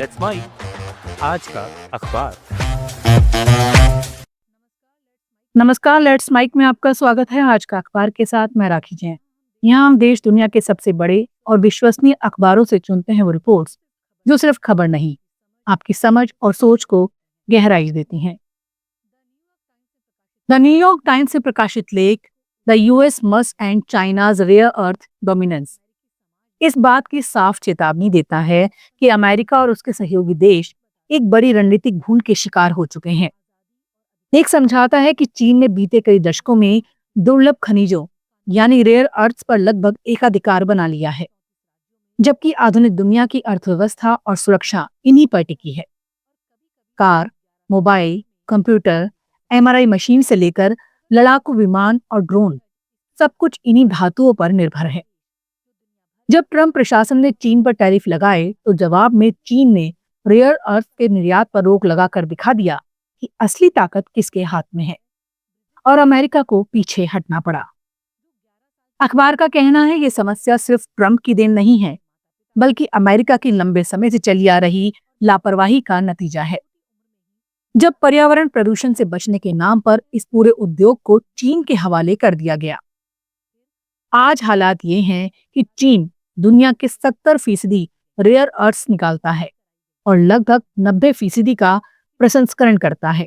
Let's mic आज का अखबार। नमस्कार, लेट्स माइक में आपका स्वागत है। आज का अखबार के साथ मैं राखी जैन। यहाँ हम देश दुनिया के सबसे बड़े और विश्वसनीय अखबारों से चुनते हैं वो रिपोर्ट्स जो सिर्फ खबर नहीं, आपकी समझ और सोच को गहराई देती हैं। द न्यूयॉर्क टाइम्स से प्रकाशित लेख the US must and China's rare earth dominance इस बात की साफ चेतावनी देता है कि अमेरिका और उसके सहयोगी देश एक बड़ी रणनीतिक भूल के शिकार हो चुके हैं। एक समझाता है कि चीन ने बीते कई दशकों में दुर्लभ खनिजों यानी रेयर अर्थ्स पर लगभग एकाधिकार बना लिया है, जबकि आधुनिक दुनिया की अर्थव्यवस्था और सुरक्षा इन्हीं पर टिकी है। Car, mobile, computer, MRI machine से लेकर लड़ाकू विमान और ड्रोन, सब कुछ इन्हीं धातुओं पर निर्भर है। जब ट्रंप प्रशासन ने चीन पर टैरिफ लगाए तो जवाब में चीन ने रेयर अर्थ के निर्यात पर रोक लगाकर दिखा दिया कि असली ताकत किसके हाथ में है, और अमेरिका को पीछे हटना पड़ा। अखबार का कहना है ये समस्या सिर्फ ट्रंप की देन नहीं है, बल्कि अमेरिका की लंबे समय से चली आ रही लापरवाही का नतीजा है। जब पर्यावरण प्रदूषण से बचने के नाम पर इस पूरे उद्योग को चीन के हवाले कर दिया गया। आज हालात ये हैं कि चीन दुनिया के 70% रेयर अर्थ्स निकालता है और लगभग 90% का प्रसंस्करण करता है,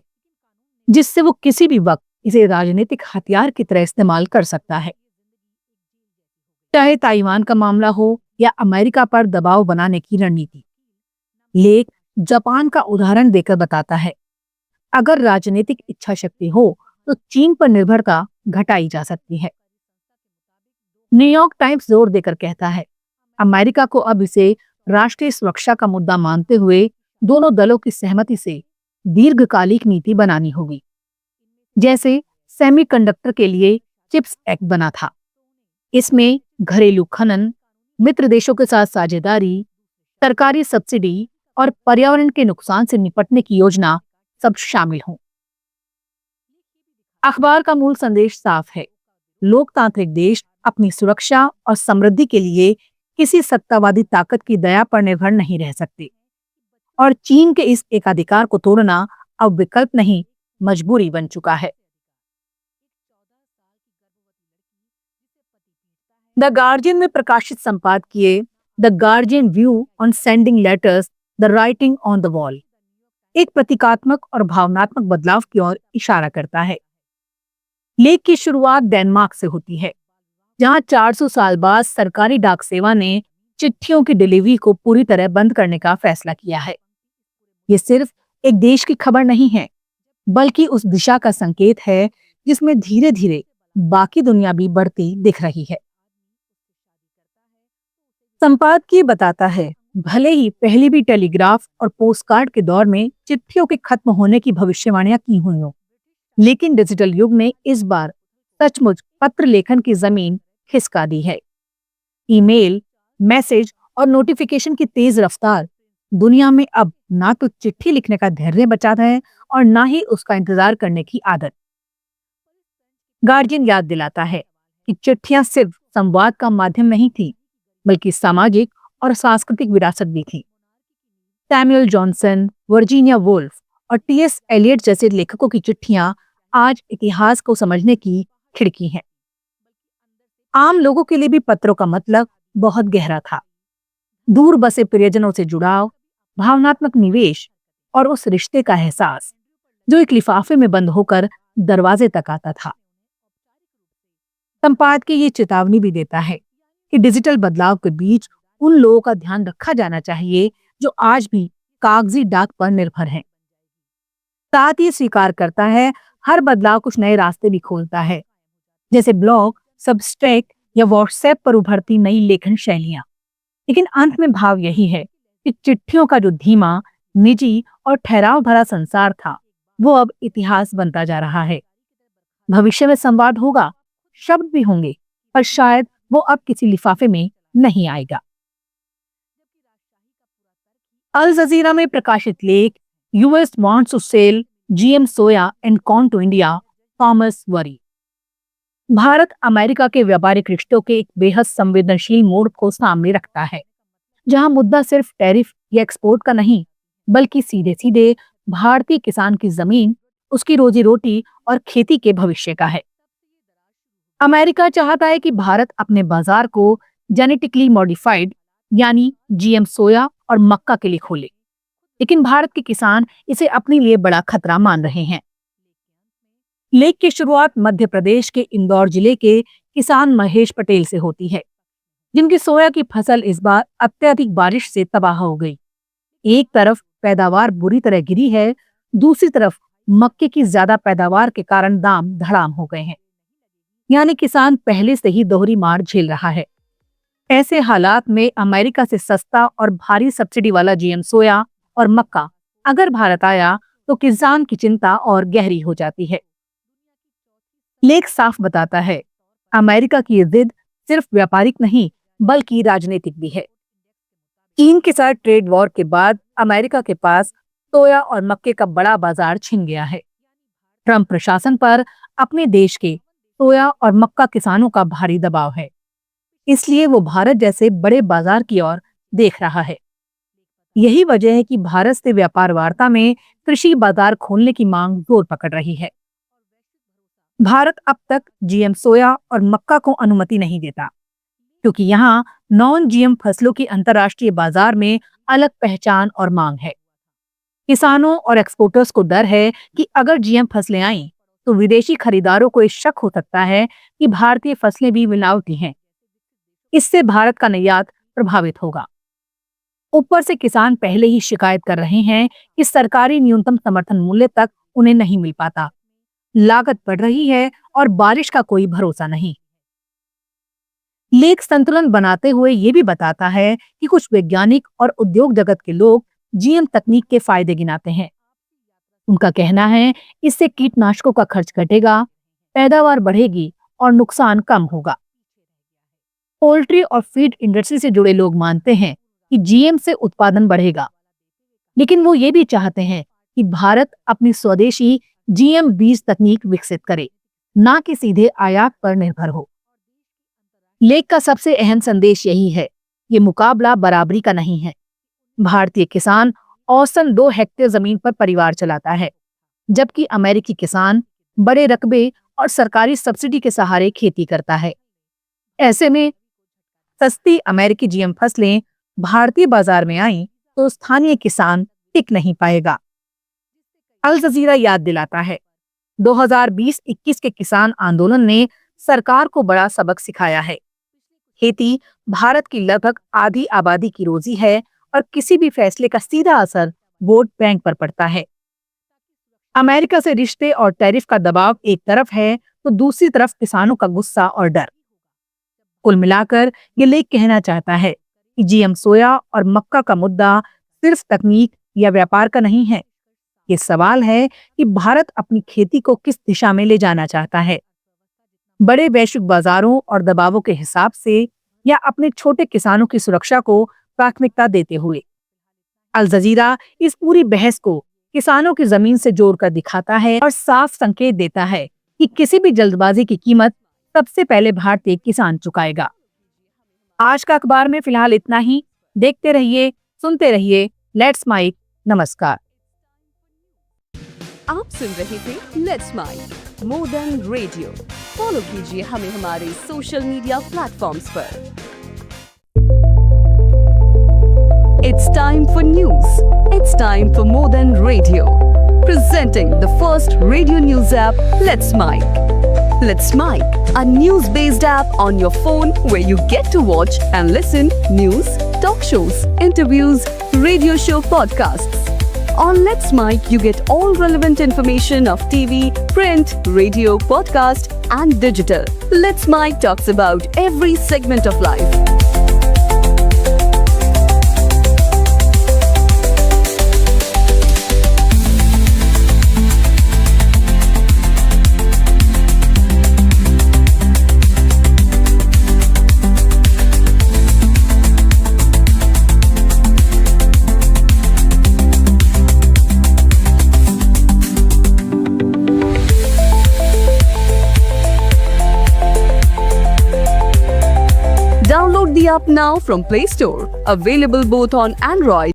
जिससे वो किसी भी वक्त इसे राजनीतिक हथियार की तरह इस्तेमाल कर सकता है। चाहे ताइवान का मामला हो या अमेरिका पर दबाव बनाने की रणनीति। लेख जापान का उदाहरण देकर बताता है, अगर राजनीतिक इच्छा शक्ति हो तो चीन पर निर्भरता घटाई जा सकती है। न्यूयॉर्क टाइम्स जोर देकर कहता है, अमेरिका को अब इसे राष्ट्रीय सुरक्षा का मुद्दा मानते हुए दोनों दलों की सहमति से दीर्घकालिक नीति बनानी होगी, जैसे सेमीकंडक्टर के लिए चिप्स एक्ट बना था। इसमें घरेलू खनन, मित्र देशों के साथ साझेदारी, सरकारी सब्सिडी और पर्यावरण के नुकसान से निपटने की योजना सब शामिल हों। अखबार का मूल संदेश साफ है, लोकतांत्रिक देश अपनी सुरक्षा और समृद्धि के लिए किसी सत्तावादी ताकत की दया पर निर्भर नहीं रह सकते, और चीन के इस एकाधिकार को तोड़ना अब विकल्प नहीं, मजबूरी बन चुका है। द गार्जियन में प्रकाशित संपादकीय the guardian view on sending letters the writing on the wall एक प्रतीकात्मक और भावनात्मक बदलाव की ओर इशारा करता है। लेख की शुरुआत डेनमार्क से होती है, जहां 400 साल बाद सरकारी डाक सेवा ने चिट्ठियों की डिलीवरी को पूरी तरह बंद करने का फैसला किया है। ये सिर्फ एक देश की खबर नहीं है, बल्कि उस दिशा का संकेत है जिसमें धीरे धीरे बाकी दुनिया भी बढ़ती दिख रही है। संपादकीय बताता है, भले ही पहले भी टेलीग्राफ और पोस्टकार्ड के दौर में चिट्ठियों के खत्म होने की भविष्यवाणियां की हुई हों, लेकिन डिजिटल युग ने इस बार सचमुच पत्र लेखन की जमीन खिसका दी है। ईमेल, मैसेज और नोटिफिकेशन की तेज रफ्तार दुनिया में अब ना तो चिट्ठी लिखने का धैर्य बचा है और ना ही उसका इंतजार करने की आदत। गार्जियन याद दिलाता है कि चिट्ठियां सिर्फ संवाद का माध्यम नहीं थी, बल्कि सामाजिक और सांस्कृतिक विरासत भी थी। सैमुअल जॉनसन, वर्जीनिया वुल्फ और टीएस एलियट जैसे लेखकों की चिट्ठियां आज इतिहास को समझने की खिड़की हैं। आम लोगों के लिए भी पत्रों का मतलब बहुत गहरा था। दूर बसे प्रियजनों से जुड़ाव, भावनात्मक निवेश और उस रिश्ते का एहसास जो एक लिफाफे में बंद होकर दरवाजे तक आता था। संपादकीय ये चेतावनी भी देता है कि डिजिटल बदलाव के बीच उन लोगों का ध्यान रखा जाना चाहिए जो आज भी कागजी डाक पर निर्भर हैं। साथ ही स्वीकार करता है, हर बदलाव कुछ नए रास्ते भी खोलता है, जैसे ब्लॉग, सबस्ट्रैक या व्हाट्सएप पर उभरती नई लेखन शैलियां। लेकिन अंत में भाव यही है कि चिट्ठियों का जो धीमा, निजी और ठहराव भरा संसार था, वो अब इतिहास बनता जा रहा है। भविष्य में संवाद होगा, शब्द भी होंगे, पर शायद वो अब किसी लिफाफे में नहीं आएगा। अल जजीरा में प्रकाशित लेख US wants to sell GM soya and corn to India, Thomas वरी भारत अमेरिका के व्यापारिक रिश्तों के एक बेहद संवेदनशील मोड़ को सामने रखता है। जहां मुद्दा सिर्फ टैरिफ या एक्सपोर्ट का नहीं, बल्कि सीधे सीधे भारतीय किसान की जमीन, उसकी रोजी रोटी और खेती के भविष्य का है। अमेरिका चाहता है कि भारत अपने बाजार को जेनेटिकली मॉडिफाइड यानी जीएम सोया और मक्का के लिए खोले, लेकिन भारत के किसान इसे अपने लिए बड़ा खतरा मान रहे हैं। लेख की शुरुआत मध्य प्रदेश के इंदौर जिले के किसान महेश पटेल से होती है, जिनकी सोया की फसल इस बार अत्यधिक बारिश से तबाह हो गई। एक तरफ पैदावार बुरी तरह गिरी है, दूसरी तरफ मक्के की ज्यादा पैदावार के कारण दाम धड़ाम हो गए हैं। यानी किसान पहले से ही दोहरी मार झेल रहा है। ऐसे हालात में अमेरिका से सस्ता और भारी सब्सिडी वाला जीएम सोया और मक्का अगर भारत आया तो किसान की चिंता और गहरी हो जाती है। लेख साफ बताता है, अमेरिका की ये जिद सिर्फ व्यापारिक नहीं बल्कि राजनीतिक भी है। चीन के साथ ट्रेड वॉर के बाद अमेरिका के पास सोया और मक्के का बड़ा बाजार छिन गया है। ट्रंप प्रशासन पर अपने देश के सोया और मक्का किसानों का भारी दबाव है, इसलिए वो भारत जैसे बड़े बाजार की ओर देख रहा है। यही वजह है कि भारत से व्यापार वार्ता में कृषि बाजार खोलने की मांग जोर पकड़ रही है। भारत अब तक जीएम सोया और मक्का को अनुमति नहीं देता, क्योंकि यहाँ नॉन जीएम फसलों की अंतर्राष्ट्रीय बाजार में अलग पहचान और मांग है। किसानों और एक्सपोर्टर्स को डर है कि अगर जीएम फसलें आईं तो विदेशी खरीदारों को ये शक हो सकता है कि भारतीय फसलें भी मिलावटी हैं। इससे भारत का निर्यात प्रभावित होगा। ऊपर से किसान पहले ही शिकायत कर रहे हैं कि सरकारी न्यूनतम समर्थन मूल्य तक उन्हें नहीं मिल पाता, लागत बढ़ रही है और बारिश का कोई भरोसा नहीं। लेख संतुलन बनाते हुए ये भी बताता है कि कुछ वैज्ञानिक और उद्योग जगत के लोग जीएम तकनीक के फायदे गिनाते हैं। उनका कहना है, इससे कीटनाशकों का खर्च घटेगा, पैदावार बढ़ेगी और नुकसान कम होगा। पोल्ट्री और फीड इंडस्ट्री से जुड़े लोग मानते हैं कि जीएम से उत्पादन बढ़ेगा, लेकिन वो ये भी चाहते हैं कि भारत अपनी स्वदेशी जीएम बीज तकनीक विकसित करे, ना कि सीधे आयात पर निर्भर हो। लेख का सबसे अहम संदेश यही है, ये मुकाबला बराबरी का नहीं है। भारतीय किसान औसतन 2 हेक्टेयर जमीन पर परिवार चलाता है, जबकि अमेरिकी किसान बड़े रकबे और सरकारी सब्सिडी के सहारे खेती करता है। ऐसे में सस्ती अमेरिकी जीएम फसलें भारतीय बाजार में आईं तो स्थानीय किसान टिक नहीं पाएगा। अल जजीरा याद दिलाता है, 2020-21 के किसान आंदोलन ने सरकार को बड़ा सबक सिखाया है। खेती भारत की लगभग आधी आबादी की रोजी है और किसी भी फैसले का सीधा असर वोट बैंक पर पड़ता है। अमेरिका से रिश्ते और टैरिफ का दबाव एक तरफ है तो दूसरी तरफ किसानों का गुस्सा और डर। कुल मिलाकर ये लेख कहना चाहता है कि जीएम सोया और मक्का का मुद्दा सिर्फ तकनीक या व्यापार का नहीं है। ये सवाल है कि भारत अपनी खेती को किस दिशा में ले जाना चाहता है, बड़े वैश्विक बाजारों और दबावों के हिसाब से या अपने छोटे किसानों की सुरक्षा को प्राथमिकता देते हुए। अल जजीरा इस पूरी बहस को किसानों की जमीन से जोड़कर दिखाता है और साफ संकेत देता है कि किसी भी जल्दबाजी की कीमत सबसे पहले भारतीय किसान चुकाएगा। आज का अखबार में फिलहाल इतना ही। देखते रहिए, सुनते रहिए लेट्स माइक। नमस्कार। आप सुन रहे थे let's make more than radio. Follow कीजिए हमें हमारे सोशल मीडिया प्लेटफॉर्म्स पर। It's time for news. It's time for more than radio. Presenting the first radio news app, Let's Mic. Let's Mic, a news-based app on your phone where you get to watch and listen news, talk shows, interviews, radio show podcasts. On Let's Mic, you get all relevant information of TV, print, radio, podcast, and digital. Let's Mic talks about every segment of life. Download app now from Play Store. Available both on Android